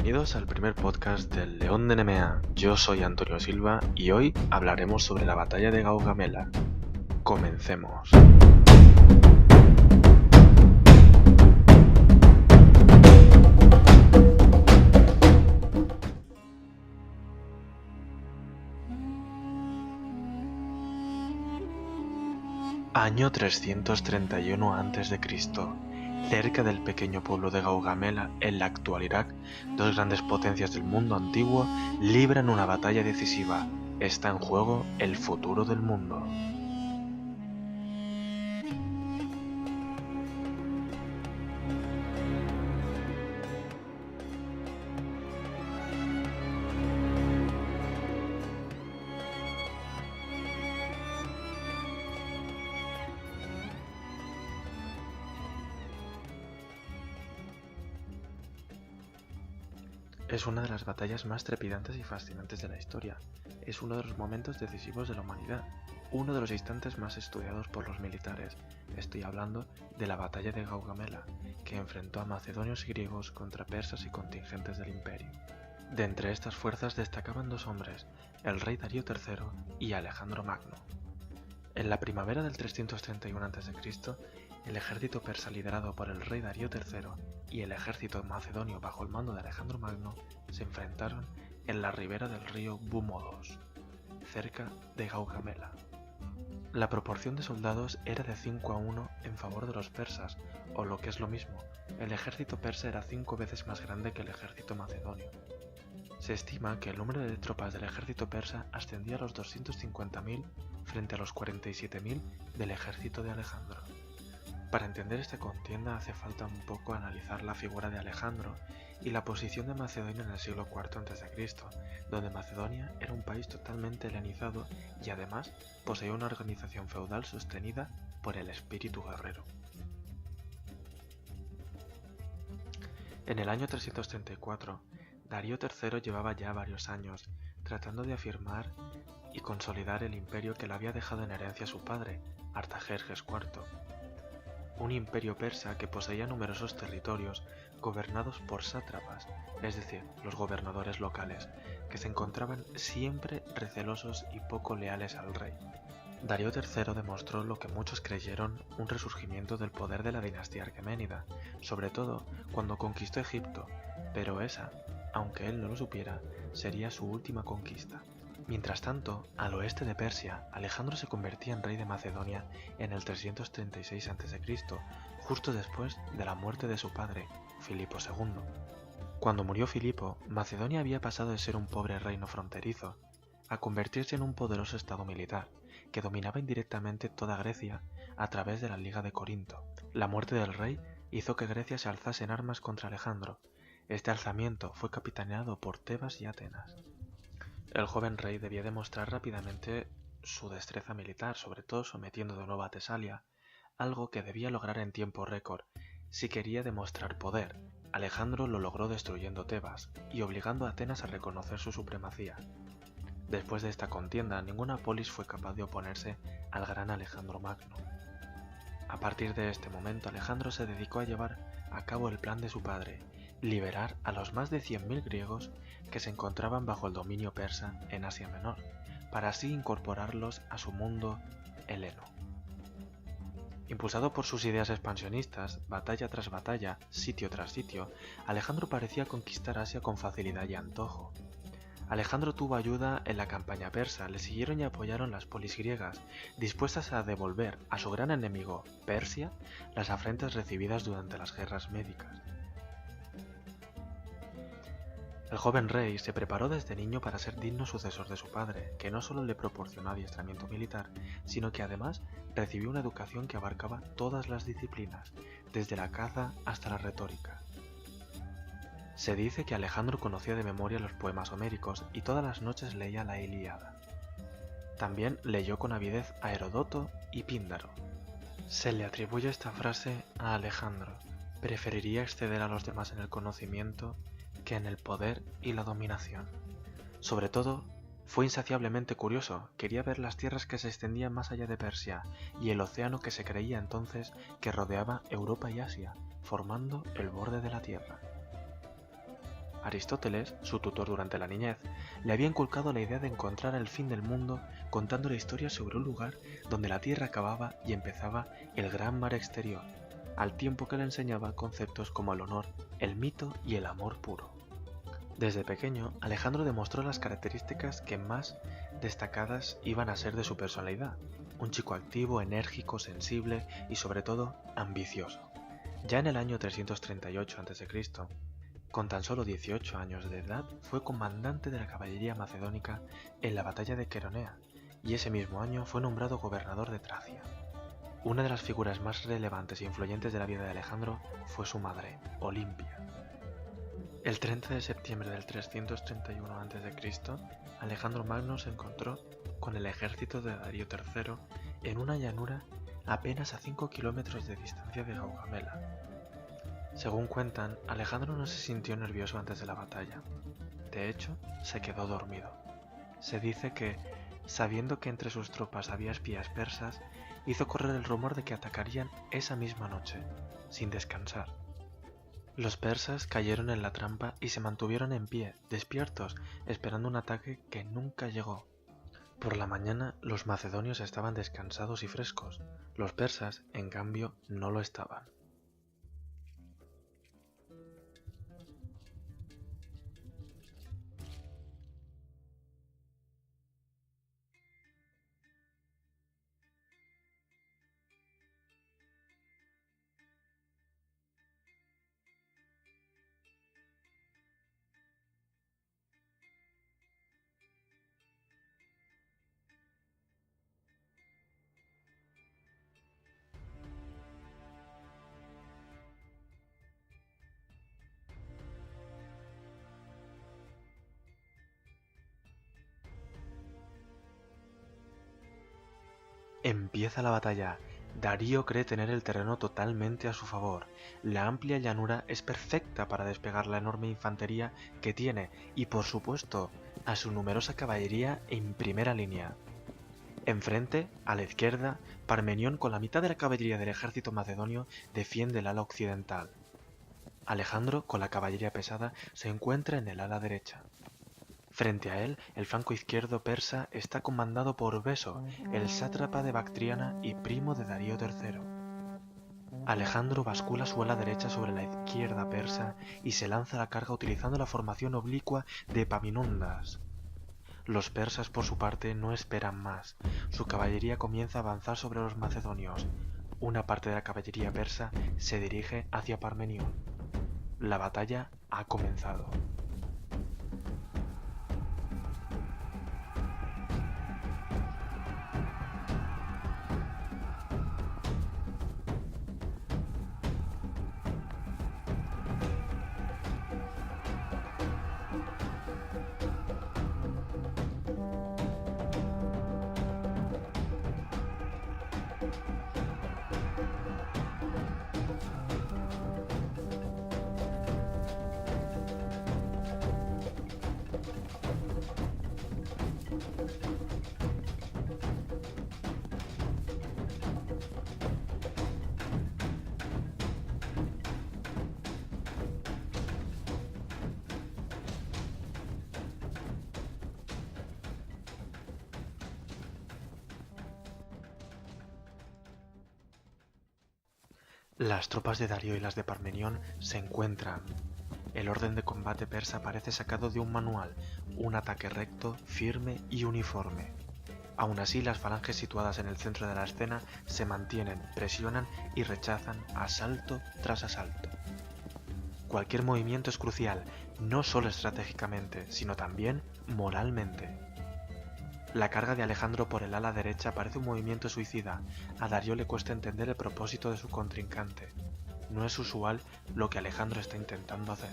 Bienvenidos al primer podcast del León de Nemea. Yo soy Antonio Silva y hoy hablaremos sobre la batalla de Gaugamela. Comencemos. Año 331 a.C. Cerca del pequeño pueblo de Gaugamela, en la actual Irak, dos grandes potencias del mundo antiguo libran una batalla decisiva. Está en juego el futuro del mundo. Es una de las batallas más trepidantes y fascinantes de la historia. Es uno de los momentos decisivos de la humanidad, uno de los instantes más estudiados por los militares. Estoy hablando de la batalla de Gaugamela, que enfrentó a macedonios y griegos contra persas y contingentes del imperio. De entre estas fuerzas destacaban dos hombres, el rey Darío III y Alejandro Magno. En la primavera del 331 a.C., el ejército persa liderado por el rey Darío III y el ejército macedonio bajo el mando de Alejandro Magno se enfrentaron en la ribera del río Búmodos, cerca de Gaugamela. La proporción de soldados era de 5-1 en favor de los persas, o lo que es lo mismo, el ejército persa era 5 veces más grande que el ejército macedonio. Se estima que el número de tropas del ejército persa ascendía a los 250.000 frente a los 47.000 del ejército de Alejandro. Para entender esta contienda hace falta un poco analizar la figura de Alejandro y la posición de Macedonia en el siglo IV a.C., donde Macedonia era un país totalmente helenizado y además poseía una organización feudal sostenida por el espíritu guerrero. En el año 334, Darío III llevaba ya varios años tratando de afirmar y consolidar el imperio que le había dejado en herencia a su padre, Artajerjes IV. Un imperio persa que poseía numerosos territorios gobernados por sátrapas, es decir, los gobernadores locales, que se encontraban siempre recelosos y poco leales al rey. Darío III demostró lo que muchos creyeron un resurgimiento del poder de la dinastía aqueménida, sobre todo cuando conquistó Egipto, pero esa, aunque él no lo supiera, sería su última conquista. Mientras tanto, al oeste de Persia, Alejandro se convertía en rey de Macedonia en el 336 a.C., justo después de la muerte de su padre, Filipo II. Cuando murió Filipo, Macedonia había pasado de ser un pobre reino fronterizo a convertirse en un poderoso estado militar, que dominaba indirectamente toda Grecia a través de la Liga de Corinto. La muerte del rey hizo que Grecia se alzase en armas contra Alejandro. Este alzamiento fue capitaneado por Tebas y Atenas. El joven rey debía demostrar rápidamente su destreza militar, sobre todo sometiendo de nuevo a Tesalia, algo que debía lograr en tiempo récord si quería demostrar poder. Alejandro lo logró destruyendo Tebas y obligando a Atenas a reconocer su supremacía. Después de esta contienda, ninguna polis fue capaz de oponerse al gran Alejandro Magno. A partir de este momento, Alejandro se dedicó a llevar a cabo el plan de su padre, liberar a los más de 100.000 griegos que se encontraban bajo el dominio persa en Asia Menor, para así incorporarlos a su mundo heleno. Impulsado por sus ideas expansionistas, batalla tras batalla, sitio tras sitio, Alejandro parecía conquistar Asia con facilidad y antojo. Alejandro tuvo ayuda en la campaña persa, le siguieron y apoyaron las polis griegas, dispuestas a devolver a su gran enemigo, Persia, las afrentas recibidas durante las guerras médicas. El joven rey se preparó desde niño para ser digno sucesor de su padre, que no solo le proporcionó adiestramiento militar, sino que además recibió una educación que abarcaba todas las disciplinas, desde la caza hasta la retórica. Se dice que Alejandro conocía de memoria los poemas homéricos y todas las noches leía la Ilíada. También leyó con avidez a Heródoto y Píndaro. Se le atribuye esta frase a Alejandro: preferiría exceder a los demás en el conocimiento que en el poder y la dominación. Sobre todo, fue insaciablemente curioso, quería ver las tierras que se extendían más allá de Persia y el océano que se creía entonces que rodeaba Europa y Asia, formando el borde de la Tierra. Aristóteles, su tutor durante la niñez, le había inculcado la idea de encontrar el fin del mundo contando la historia sobre un lugar donde la tierra acababa y empezaba el gran mar exterior, al tiempo que le enseñaba conceptos como el honor, el mito y el amor puro. Desde pequeño, Alejandro demostró las características que más destacadas iban a ser de su personalidad: un chico activo, enérgico, sensible y sobre todo ambicioso. Ya en el año 338 a.C., con tan solo 18 años de edad, fue comandante de la caballería macedónica en la batalla de Queronea, y ese mismo año fue nombrado gobernador de Tracia. Una de las figuras más relevantes e influyentes de la vida de Alejandro fue su madre, Olimpia. El 30 de septiembre del 331 a.C., Alejandro Magno se encontró con el ejército de Darío III en una llanura apenas a 5 kilómetros de distancia de Gaugamela. Según cuentan, Alejandro no se sintió nervioso antes de la batalla. De hecho, se quedó dormido. Se dice que, sabiendo que entre sus tropas había espías persas, hizo correr el rumor de que atacarían esa misma noche, sin descansar. Los persas cayeron en la trampa y se mantuvieron en pie, despiertos, esperando un ataque que nunca llegó. Por la mañana, los macedonios estaban descansados y frescos. Los persas, en cambio, no lo estaban. Empieza la batalla. Darío cree tener el terreno totalmente a su favor. La amplia llanura es perfecta para despegar la enorme infantería que tiene y, por supuesto, a su numerosa caballería en primera línea. Enfrente, a la izquierda, Parmenión con la mitad de la caballería del ejército macedonio defiende el ala occidental. Alejandro, con la caballería pesada, se encuentra en el ala derecha. Frente a él, el flanco izquierdo persa está comandado por Beso, el sátrapa de Bactriana y primo de Darío III. Alejandro bascula su ala derecha sobre la izquierda persa y se lanza a la carga utilizando la formación oblicua de Epaminondas. Los persas, por su parte, no esperan más. Su caballería comienza a avanzar sobre los macedonios. Una parte de la caballería persa se dirige hacia Parmenión. La batalla ha comenzado. Las tropas de Darío y las de Parmenión se encuentran. El orden de combate persa parece sacado de un manual, un ataque recto, firme y uniforme. Aún así, las falanges situadas en el centro de la escena se mantienen, presionan y rechazan asalto tras asalto. Cualquier movimiento es crucial, no solo estratégicamente, sino también moralmente. La carga de Alejandro por el ala derecha parece un movimiento suicida. A Darío le cuesta entender el propósito de su contrincante. No es usual lo que Alejandro está intentando hacer.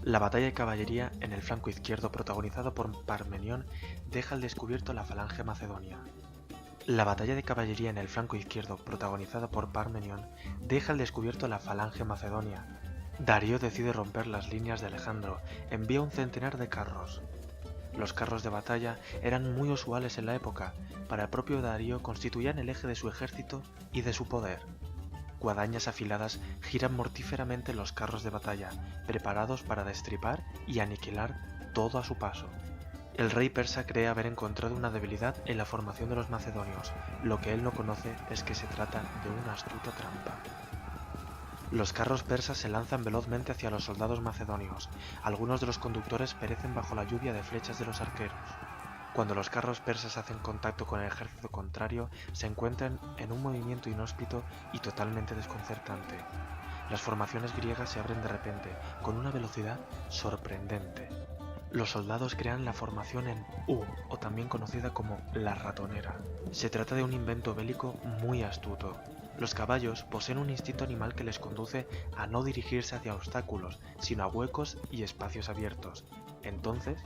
La batalla de caballería en el flanco izquierdo protagonizado por Parmenión deja al descubierto la falange macedonia. La batalla de caballería en el flanco izquierdo protagonizada por Parmenión deja al descubierto la falange macedonia. Darío decide romper las líneas de Alejandro, envía un centenar de carros. Los carros de batalla eran muy usuales en la época. Para el propio Darío constituían el eje de su ejército y de su poder. guadañas afiladas giran mortíferamente los carros de batalla, preparados para destripar y aniquilar todo a su paso. El rey persa cree haber encontrado una debilidad en la formación de los macedonios. Lo que él no conoce es que se trata de una astuta trampa. Los carros persas se lanzan velozmente hacia los soldados macedonios. Algunos de los conductores perecen bajo la lluvia de flechas de los arqueros. Cuando los carros persas hacen contacto con el ejército contrario, se encuentran en un movimiento inhóspito y totalmente desconcertante. Las formaciones griegas se abren de repente, con una velocidad sorprendente. Los soldados crean la formación en U, o también conocida como la ratonera. Se trata de un invento bélico muy astuto. Los caballos poseen un instinto animal que les conduce a no dirigirse hacia obstáculos, sino a huecos y espacios abiertos. Entonces,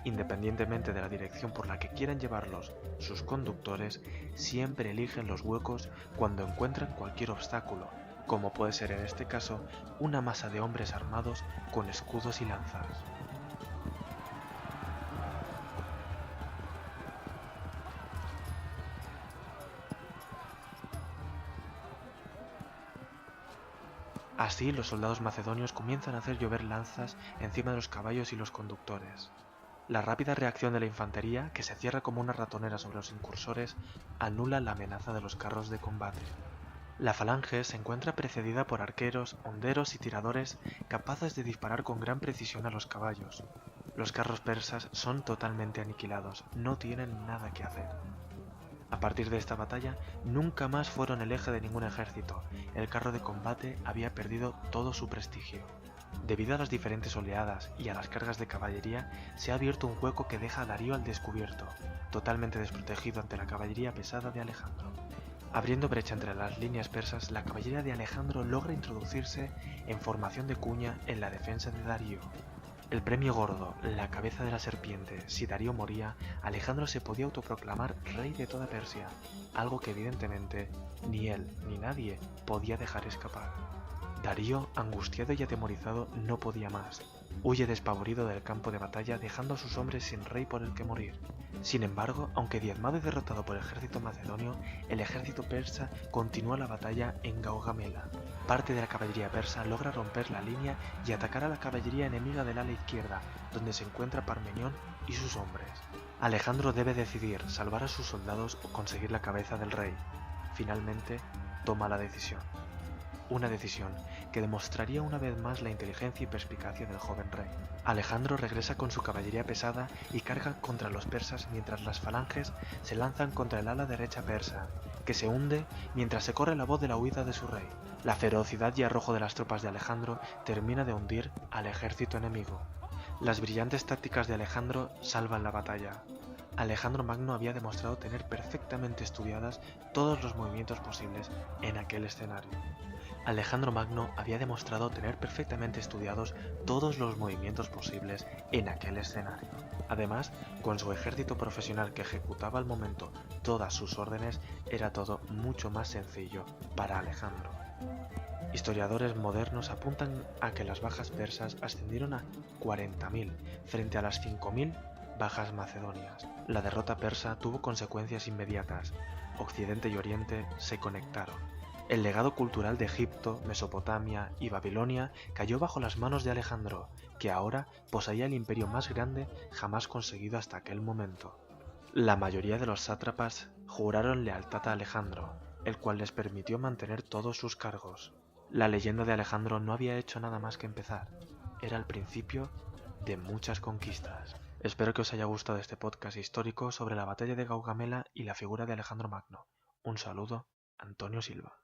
independientemente de la dirección por la que quieran llevarlos, sus conductores siempre eligen los huecos cuando encuentran cualquier obstáculo, como puede ser en este caso una masa de hombres armados con escudos y lanzas. Así, los soldados macedonios comienzan a hacer llover lanzas encima de los caballos y los conductores. La rápida reacción de la infantería, que se cierra como una ratonera sobre los incursores, anula la amenaza de los carros de combate. La falange se encuentra precedida por arqueros, honderos y tiradores capaces de disparar con gran precisión a los caballos. Los carros persas son totalmente aniquilados, no tienen nada que hacer. A partir de esta batalla, nunca más fueron el eje de ningún ejército. El carro de combate había perdido todo su prestigio. Debido a las diferentes oleadas y a las cargas de caballería, se ha abierto un hueco que deja a Darío al descubierto, totalmente desprotegido ante la caballería pesada de Alejandro. Abriendo brecha entre las líneas persas, la caballería de Alejandro logra introducirse en formación de cuña en la defensa de Darío. El premio gordo, la cabeza de la serpiente. Si Darío moría, Alejandro se podía autoproclamar rey de toda Persia, algo que evidentemente ni él ni nadie podía dejar escapar. Darío, angustiado y atemorizado, no podía más. Huye despavorido del campo de batalla, dejando a sus hombres sin rey por el que morir. Sin embargo, aunque diezmado y derrotado por el ejército macedonio, el ejército persa continúa la batalla en Gaugamela. Parte de la caballería persa logra romper la línea y atacar a la caballería enemiga del ala izquierda, donde se encuentra Parmenión y sus hombres. Alejandro debe decidir salvar a sus soldados o conseguir la cabeza del rey. Finalmente, toma la decisión. Una decisión que demostraría una vez más la inteligencia y perspicacia del joven rey. Alejandro regresa con su caballería pesada y carga contra los persas mientras las falanges se lanzan contra el ala derecha persa, que se hunde mientras se corre la voz de la huida de su rey. La ferocidad y arrojo de las tropas de Alejandro termina de hundir al ejército enemigo. Las brillantes tácticas de Alejandro salvan la batalla. Alejandro Magno había demostrado tener perfectamente estudiadas todos los movimientos posibles en aquel escenario. Alejandro Magno había demostrado tener perfectamente estudiados todos los movimientos posibles en aquel escenario. Además, con su ejército profesional que ejecutaba al momento todas sus órdenes, era todo mucho más sencillo para Alejandro. Historiadores modernos apuntan a que las bajas persas ascendieron a 40.000 frente a las 5.000 bajas macedonias. La derrota persa tuvo consecuencias inmediatas. Occidente y Oriente se conectaron. El legado cultural de Egipto, Mesopotamia y Babilonia cayó bajo las manos de Alejandro, que ahora poseía el imperio más grande jamás conseguido hasta aquel momento. La mayoría de los sátrapas juraron lealtad a Alejandro, el cual les permitió mantener todos sus cargos. La leyenda de Alejandro no había hecho nada más que empezar. Era el principio de muchas conquistas. Espero que os haya gustado este podcast histórico sobre la batalla de Gaugamela y la figura de Alejandro Magno. Un saludo, Antonio Silva.